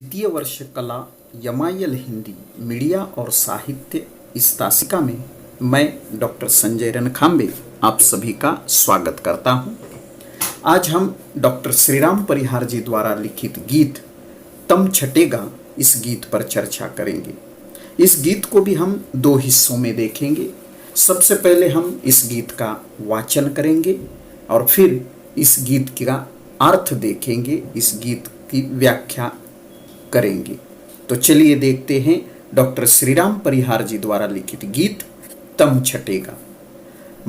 द्वितीय वर्ष कला यमायल हिंदी मीडिया और साहित्य इस तासिका में मैं डॉक्टर संजय रणखांबे आप सभी का स्वागत करता हूं। आज हम डॉक्टर श्रीराम परिहार जी द्वारा लिखित गीत तम छटेगा इस गीत पर चर्चा करेंगे। इस गीत को भी हम दो हिस्सों में देखेंगे। सबसे पहले हम इस गीत का वाचन करेंगे और फिर इस गीत का अर्थ देखेंगे, इस गीत की व्याख्या करेंगे। तो चलिए देखते हैं डॉक्टर श्रीराम परिहार जी द्वारा लिखित गीत तम छटेगा।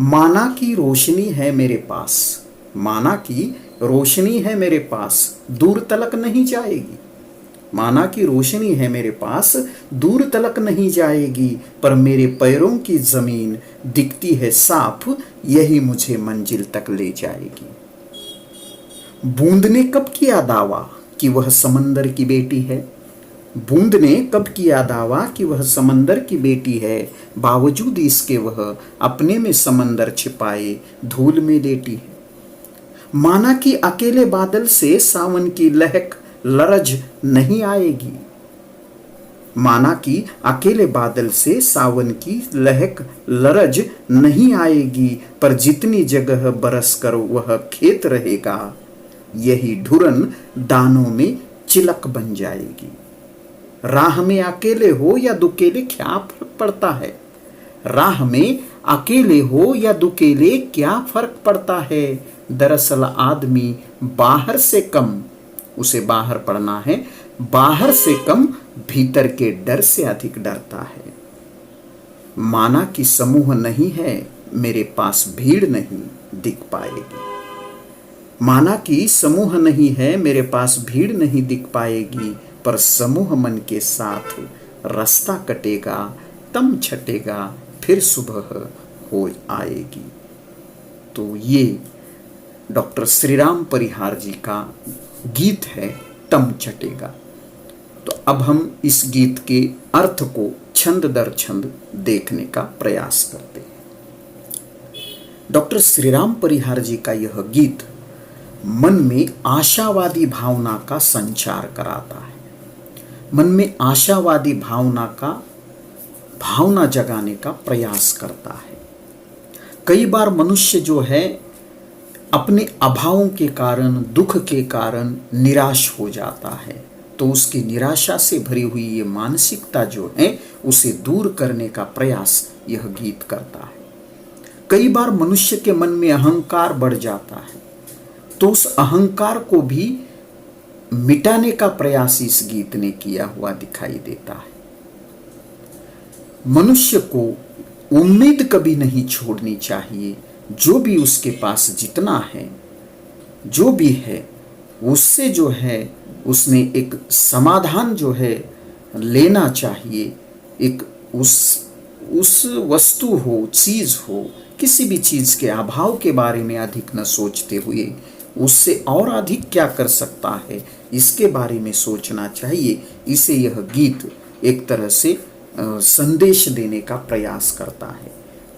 माना की रोशनी है मेरे पास, माना की रोशनी है मेरे पास, दूर तलक नहीं जाएगी। माना की रोशनी है मेरे पास, दूर तलक नहीं जाएगी, पर मेरे पैरों की जमीन दिखती है साफ, यही मुझे मंजिल तक ले जाएगी। बूंद ने कब किया दावा कि वह समंदर की बेटी है, बूंद ने कब किया दावा कि वह समंदर की बेटी है, बावजूद इसके वह अपने में समंदर छिपाए धूल में लेटी है। माना कि अकेले बादल से सावन की लहक लरज नहीं आएगी, माना कि अकेले बादल से सावन की लहक लरज नहीं आएगी, पर जितनी जगह बरस कर वह खेत रहेगा, यही ढुरन दानों में चिलक बन जाएगी। राह में अकेले हो या दुकेले क्या फर्क पड़ता है, राह में अकेले हो या दुकेले क्या फर्क पड़ता है। दरअसल आदमी बाहर से कम, उसे बाहर पड़ना है, बाहर से कम भीतर के डर से अधिक डरता है। माना कि समूह नहीं है मेरे पास भीड़ नहीं दिख पाएगी, माना कि समूह नहीं है मेरे पास भीड़ नहीं दिख पाएगी, पर समूह मन के साथ रास्ता कटेगा, तम छटेगा, फिर सुबह हो आएगी। तो ये डॉक्टर श्रीराम परिहार जी का गीत है तम छटेगा। तो अब हम इस गीत के अर्थ को छंद दर छंद देखने का प्रयास करते हैं। डॉक्टर श्रीराम परिहार जी का यह गीत मन में आशावादी भावना का संचार कराता है, मन में आशावादी भावना जगाने का प्रयास करता है। कई बार मनुष्य जो है अपने अभावों के कारण, दुख के कारण निराश हो जाता है, तो उसकी निराशा से भरी हुई ये मानसिकता जो है उसे दूर करने का प्रयास यह गीत करता है। कई बार मनुष्य के मन में अहंकार बढ़ जाता है, तो उस अहंकार को भी मिटाने का प्रयास इस गीत ने किया हुआ दिखाई देता है। मनुष्य को उम्मीद कभी नहीं छोड़नी चाहिए, जो भी उसके पास जितना है, जो भी है उससे जो है उसने एक समाधान जो है लेना चाहिए। एक उस वस्तु हो, चीज हो, किसी भी चीज के अभाव के बारे में अधिक न सोचते हुए उससे और अधिक क्या कर सकता है इसके बारे में सोचना चाहिए। इसे यह गीत एक तरह से संदेश देने का प्रयास करता है।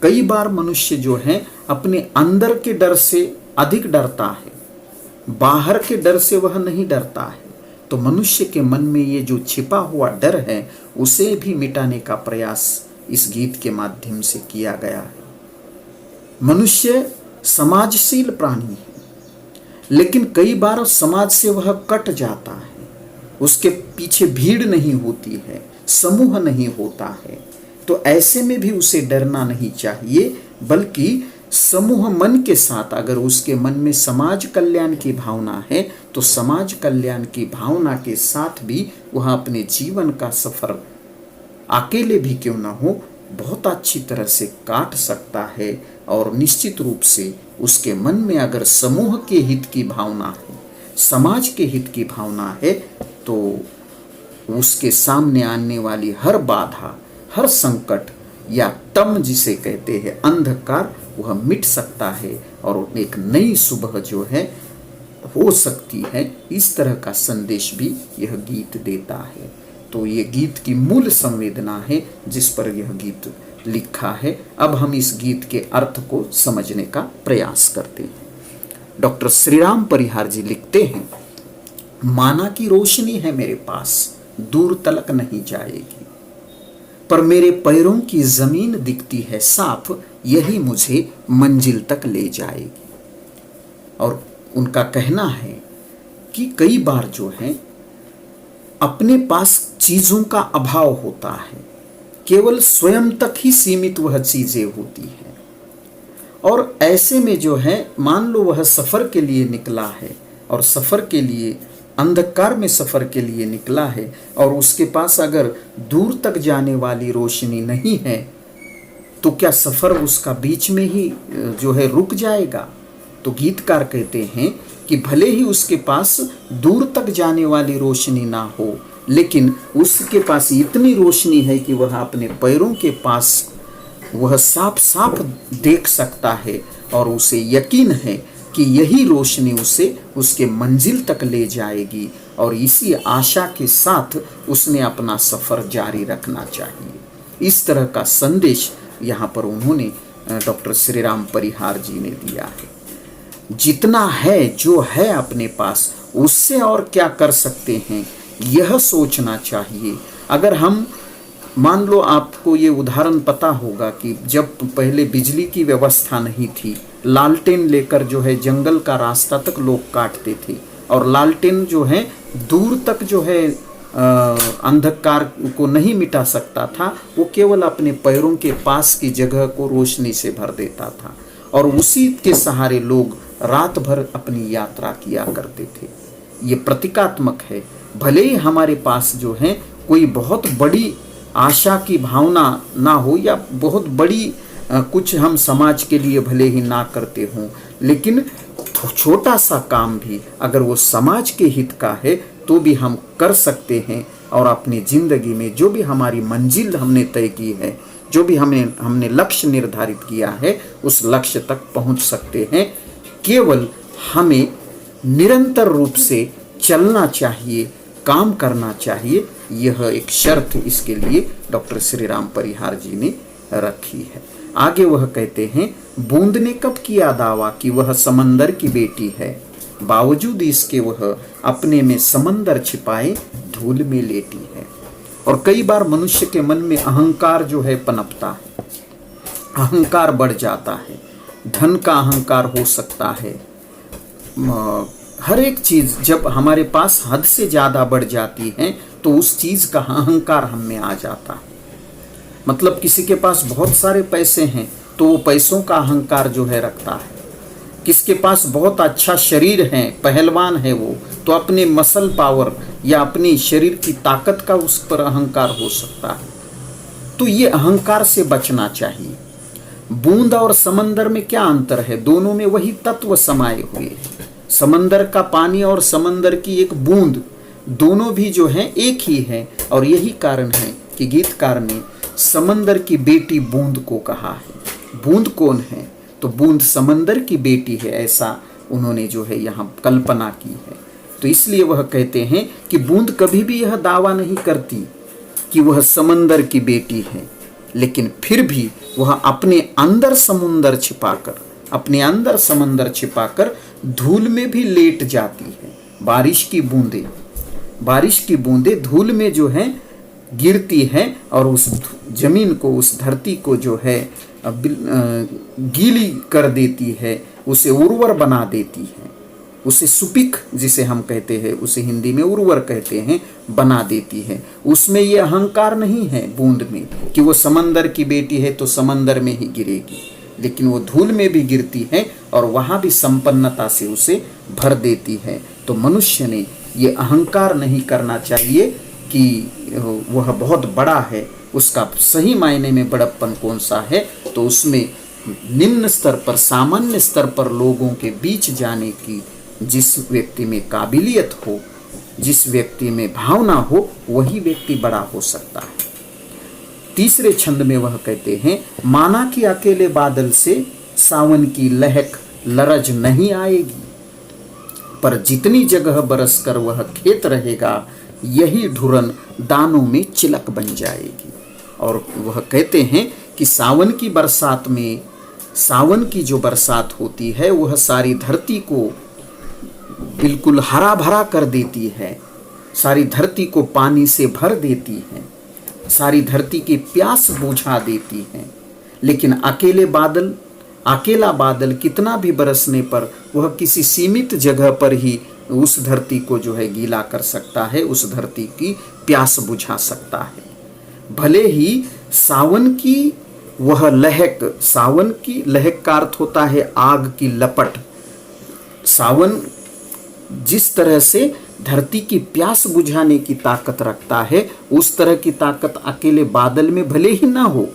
कई बार मनुष्य जो है अपने अंदर के डर से अधिक डरता है, बाहर के डर से वह नहीं डरता है। तो मनुष्य के मन में ये जो छिपा हुआ डर है उसे भी मिटाने का प्रयास इस गीत के माध्यम से किया गया है। मनुष्य समाजशील प्राणी है, लेकिन कई बार समाज से वह कट जाता है, उसके पीछे भीड़ नहीं होती है, समूह नहीं होता है। तो ऐसे में भी उसे डरना नहीं चाहिए, बल्कि समूह मन के साथ अगर उसके मन में समाज कल्याण की भावना है तो समाज कल्याण की भावना के साथ भी वह अपने जीवन का सफर अकेले भी क्यों ना हो बहुत अच्छी तरह से काट सकता है। और निश्चित रूप से उसके मन में अगर समूह के हित की भावना है, समाज के हित की भावना है, तो उसके सामने आने वाली हर बाधा, हर संकट या तम जिसे कहते हैं अंधकार, वह मिट सकता है और एक नई सुबह जो है हो सकती है। इस तरह का संदेश भी यह गीत देता है। तो ये गीत की मूल संवेदना है जिस पर यह गीत लिखा है। अब हम इस गीत के अर्थ को समझने का प्रयास करते हैं। डॉक्टर श्रीराम परिहार जी लिखते हैं, माना की रोशनी है मेरे पास, दूर तलक नहीं जाएगी, पर मेरे पैरों की जमीन दिखती है साफ, यही मुझे मंजिल तक ले जाएगी। और उनका कहना है कि कई बार जो है अपने पास चीजों का अभाव होता है, केवल स्वयं तक ही सीमित वह चीजें होती हैं, और ऐसे में जो है मान लो वह सफर के लिए निकला है और सफर के लिए अंधकार में सफर के लिए निकला है और उसके पास अगर दूर तक जाने वाली रोशनी नहीं है तो क्या सफर उसका बीच में ही जो है रुक जाएगा? तो गीतकार कहते हैं कि भले ही उसके पास दूर तक जाने वाली रोशनी ना हो, लेकिन उसके पास इतनी रोशनी है कि वह अपने पैरों के पास वह साफ साफ देख सकता है और उसे यकीन है कि यही रोशनी उसे उसके मंजिल तक ले जाएगी, और इसी आशा के साथ उसने अपना सफ़र जारी रखना चाहिए। इस तरह का संदेश यहाँ पर उन्होंने डॉक्टर श्री राम परिहार जी ने दिया है। जितना है जो है अपने पास, उससे और क्या कर सकते हैं यह सोचना चाहिए। अगर हम मान लो, आपको ये उदाहरण पता होगा कि जब पहले बिजली की व्यवस्था नहीं थी, लालटेन लेकर जो है जंगल का रास्ता तक लोग काटते थे, और लालटेन जो है दूर तक जो है अंधकार को नहीं मिटा सकता था, वो केवल अपने पैरों के पास की जगह को रोशनी से भर देता था, और उसी के सहारे लोग रात भर अपनी यात्रा किया करते थे। ये प्रतीकात्मक है। भले ही हमारे पास जो है कोई बहुत बड़ी आशा की भावना ना हो या बहुत बड़ी कुछ हम समाज के लिए भले ही ना करते हों, लेकिन छोटा सा काम भी अगर वो समाज के हित का है तो भी हम कर सकते हैं, और अपनी ज़िंदगी में जो भी हमारी मंजिल हमने तय की है, जो भी हमने लक्ष्य निर्धारित किया है, उस लक्ष्य तक पहुंच सकते हैं। केवल हमें निरंतर रूप से चलना चाहिए, काम करना चाहिए। यह एक शर्त इसके लिए डॉक्टर श्री राम परिहार जी ने रखी है। आगे वह कहते हैं, बूंद ने कब किया दावा कि वह समंदर की बेटी है, बावजूद इसके वह अपने में समंदर छिपाए धूल में लेटी है। और कई बार मनुष्य के मन में अहंकार जो है पनपता है, अहंकार बढ़ जाता है, धन का अहंकार हो सकता है। हर एक चीज़ जब हमारे पास हद से ज़्यादा बढ़ जाती है तो उस चीज़ का अहंकार हम में आ जाता है। मतलब किसी के पास बहुत सारे पैसे हैं तो वो पैसों का अहंकार जो है रखता है। किसके पास बहुत अच्छा शरीर है, पहलवान है वो, तो अपने मसल पावर या अपनी शरीर की ताकत का उस पर अहंकार हो सकता है। तो ये अहंकार से बचना चाहिए। बूंद और समंदर में क्या अंतर है? दोनों में वही तत्व समाये हुए हैं। समंदर का पानी और समंदर की एक बूंद, दोनों भी जो है एक ही है, और यही कारण है कि गीतकार ने समंदर की बेटी बूंद को कहा है। बूंद कौन है? तो बूंद समंदर की बेटी है, ऐसा उन्होंने जो है यहाँ कल्पना की है। तो इसलिए वह कहते हैं कि बूंद कभी भी यह दावा नहीं करती कि वह समंदर की बेटी है, लेकिन फिर भी वह अपने अंदर समुंदर छिपाकर, अपने अंदर समंदर छिपाकर धूल में भी लेट जाती है। बारिश की बूंदें धूल में जो है गिरती है और उस जमीन को, उस धरती को जो है गीली कर देती है, उसे उर्वर बना देती है, उसे सुपिक जिसे हम कहते हैं, उसे हिंदी में उर्वर कहते हैं, बना देती है। उसमें ये अहंकार नहीं है बूंद में कि वो समंदर की बेटी है तो समंदर में ही गिरेगी, लेकिन वो धूल में भी गिरती है और वहाँ भी संपन्नता से उसे भर देती है। तो मनुष्य ने ये अहंकार नहीं करना चाहिए कि वह बहुत बड़ा है। उसका सही मायने में बड़प्पन कौन सा है? तो उसमें निम्न स्तर पर, सामान्य स्तर पर लोगों के बीच जाने की जिस व्यक्ति में काबिलियत हो, जिस व्यक्ति में भावना हो, वही व्यक्ति बड़ा हो सकता है। तीसरे छंद में वह कहते हैं, माना कि अकेले बादल से सावन की लहक लरज नहीं आएगी, पर जितनी जगह बरस कर वह खेत रहेगा, यही ढुरन दानों में चिलक बन जाएगी। और वह कहते हैं कि सावन की बरसात में, सावन की जो बरसात होती है वह सारी धरती को बिल्कुल हरा भरा कर देती है, सारी धरती को पानी से भर देती है, सारी धरती की प्यास बुझा देती है। लेकिन अकेला बादल कितना भी बरसने पर वह किसी सीमित जगह पर ही उस धरती को जो है गीला कर सकता है, उस धरती की प्यास बुझा सकता है। भले ही सावन की लहक का अर्थ होता है आग की लपट। सावन जिस तरह से धरती की प्यास बुझाने की ताकत रखता है, उस तरह की ताकत अकेले बादल में भले ही ना हो,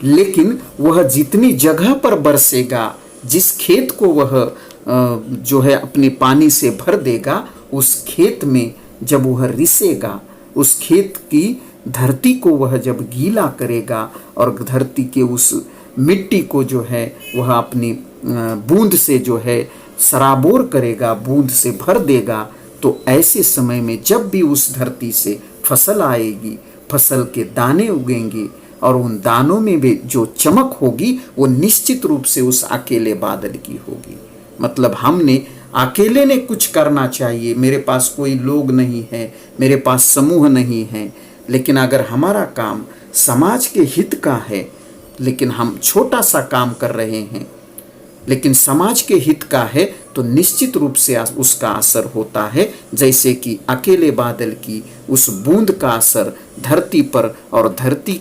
लेकिन वह जितनी जगह पर बरसेगा, जिस खेत को वह जो है अपने पानी से भर देगा, उस खेत में जब वह रिसेगा, उस खेत की धरती को वह जब गीला करेगा और धरती के उस मिट्टी को जो है वह अपनी बूंद से जो है सराबोर करेगा, बूंद से भर देगा, तो ऐसे समय में जब भी उस धरती से फसल आएगी, फसल के दाने उगेंगे और उन दानों में भी जो चमक होगी वो निश्चित रूप से उस अकेले बादल की होगी। मतलब हमने अकेले ने कुछ करना चाहिए, मेरे पास कोई लोग नहीं है, मेरे पास समूह नहीं है, लेकिन अगर हमारा काम समाज के हित का है, लेकिन हम छोटा सा काम कर रहे हैं, लेकिन समाज के हित का है, तो निश्चित रूप से उसका असर होता है। जैसे कि अकेले बादल की उस बूंद का असर धरती पर और धरती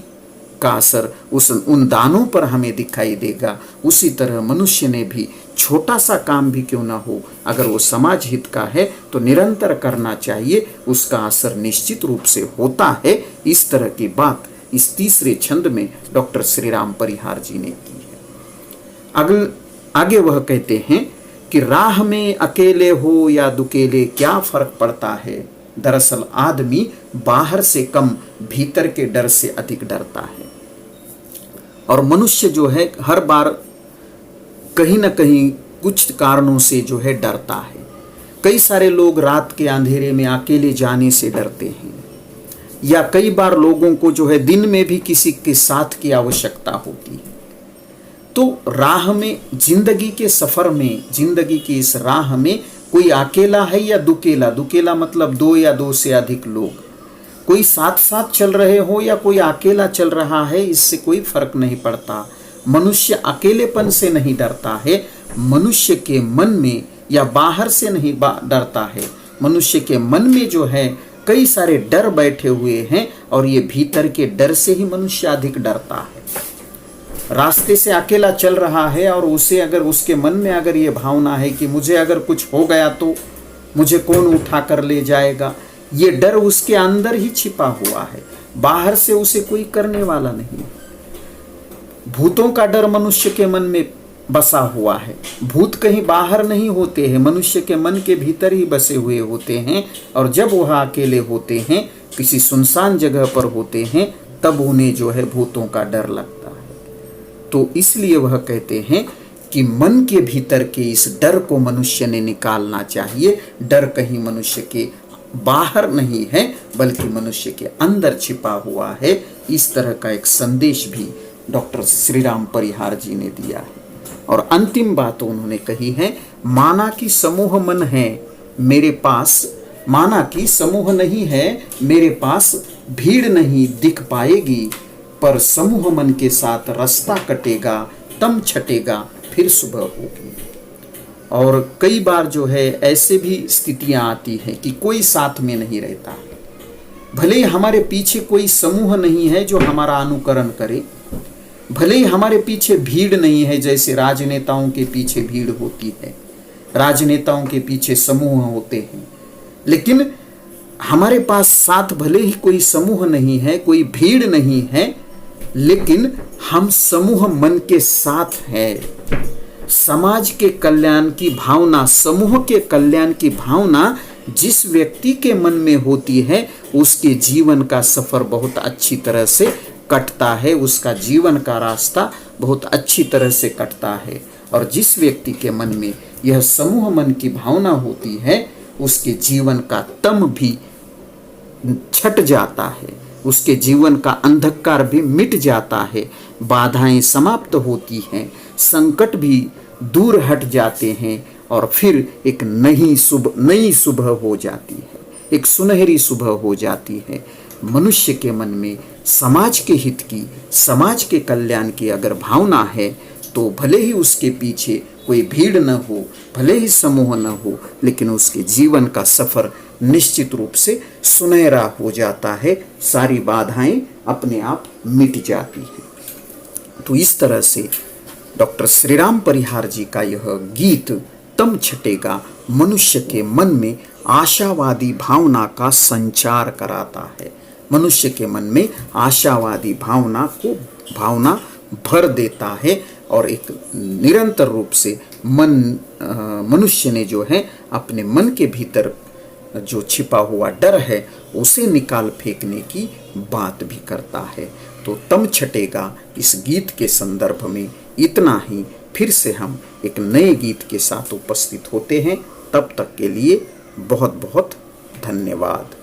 का असर उन दानों पर हमें दिखाई देगा, उसी तरह मनुष्य ने भी छोटा सा काम भी क्यों ना हो, अगर वो समाज हित का है तो निरंतर करना चाहिए, उसका असर निश्चित रूप से होता है। इस तरह की बात इस तीसरे छंद में डॉक्टर श्री राम परिहार जी ने की है। आगे वह कहते हैं कि राह में अकेले हो या दुकेले क्या फर्क पड़ता है, दरअसल आदमी बाहर से कम भीतर के डर से अधिक डरता है। और मनुष्य जो है हर बार कहीं ना कहीं कुछ कारणों से जो है डरता है। कई सारे लोग रात के अंधेरे में अकेले जाने से डरते हैं, या कई बार लोगों को जो है दिन में भी किसी के साथ की आवश्यकता होती है। तो राह में, जिंदगी के सफर में, जिंदगी की इस राह में कोई अकेला है या दुकेला, दुकेला मतलब दो या दो से अधिक लोग, कोई साथ साथ चल रहे हो या कोई अकेला चल रहा है, इससे कोई फर्क नहीं पड़ता। मनुष्य अकेलेपन से नहीं डरता है, मनुष्य के मन में या बाहर से नहीं डरता है, मनुष्य के मन में जो है कई सारे डर बैठे हुए हैं, और ये भीतर के डर से ही मनुष्य अधिक डरता है। रास्ते से अकेला चल रहा है और उसे अगर उसके मन में अगर ये भावना है कि मुझे अगर कुछ हो गया तो मुझे कौन उठा कर ले जाएगा, ये डर उसके अंदर ही छिपा हुआ है, बाहर से उसे कोई करने वाला नहीं। भूतों का डर मनुष्य के मन में बसा हुआ है, भूत कहीं बाहर नहीं होते हैं, मनुष्य के मन के भीतर ही बसे हुए होते हैं। और जब वह अकेले होते हैं, किसी सुनसान जगह पर होते हैं, तब उन्हें जो है भूतों का डर लगता है। तो इसलिए वह कहते हैं कि मन के भीतर के इस डर को मनुष्य ने निकालना चाहिए। डर कहीं मनुष्य के बाहर नहीं है, बल्कि मनुष्य के अंदर छिपा हुआ है। इस तरह का एक संदेश भी डॉक्टर श्री राम परिहार जी ने दिया है। और अंतिम बात उन्होंने कही है, माना कि समूह मन है मेरे पास, माना कि समूह नहीं है मेरे पास, भीड़ नहीं दिख पाएगी, पर समूह मन के साथ रास्ता कटेगा, तम छटेगा, फिर सुबह होगी। और कई बार जो है ऐसे भी स्थितियां आती हैं कि कोई साथ में नहीं रहता है, भले ही हमारे पीछे कोई समूह नहीं है जो हमारा अनुकरण करे, भले ही हमारे पीछे भीड़ नहीं है, जैसे राजनेताओं के पीछे भीड़ होती है, राजनेताओं के पीछे समूह होते हैं, लेकिन हमारे पास साथ भले ही कोई समूह नहीं है, कोई भीड़ नहीं है, लेकिन हम समूह मन के साथ हैं। समाज के कल्याण की भावना, समूह के कल्याण की भावना जिस व्यक्ति के मन में होती है, उसके जीवन का सफर बहुत अच्छी तरह से कटता है, उसका जीवन का रास्ता बहुत अच्छी तरह से कटता है। और जिस व्यक्ति के मन में यह समूह मन की भावना होती है, उसके जीवन का तम भी छट जाता है, उसके जीवन का अंधकार भी मिट जाता है, बाधाएं समाप्त होती हैं, संकट भी दूर हट जाते हैं, और फिर एक नई सुबह हो जाती है, एक सुनहरी सुबह हो जाती है। मनुष्य के मन में समाज के हित की, समाज के कल्याण की अगर भावना है तो भले ही उसके पीछे कोई भीड़ न हो, भले ही समूह न हो, लेकिन उसके जीवन का सफर निश्चित रूप से सुनहरा हो जाता है, सारी बाधाएं अपने आप मिट जाती हैं। तो इस तरह से डॉक्टर श्री राम परिहार जी का यह गीत तम छटेगा मनुष्य के मन में आशावादी भावना का संचार कराता है, मनुष्य के मन में आशावादी भावना भर देता है और एक निरंतर रूप से मनुष्य ने जो है अपने मन के भीतर जो छिपा हुआ डर है उसे निकाल फेंकने की बात भी करता है। तो तम छटेगा इस गीत के संदर्भ में इतना ही। फिर से हम एक नए गीत के साथ उपस्थित होते हैं, तब तक के लिए बहुत बहुत धन्यवाद।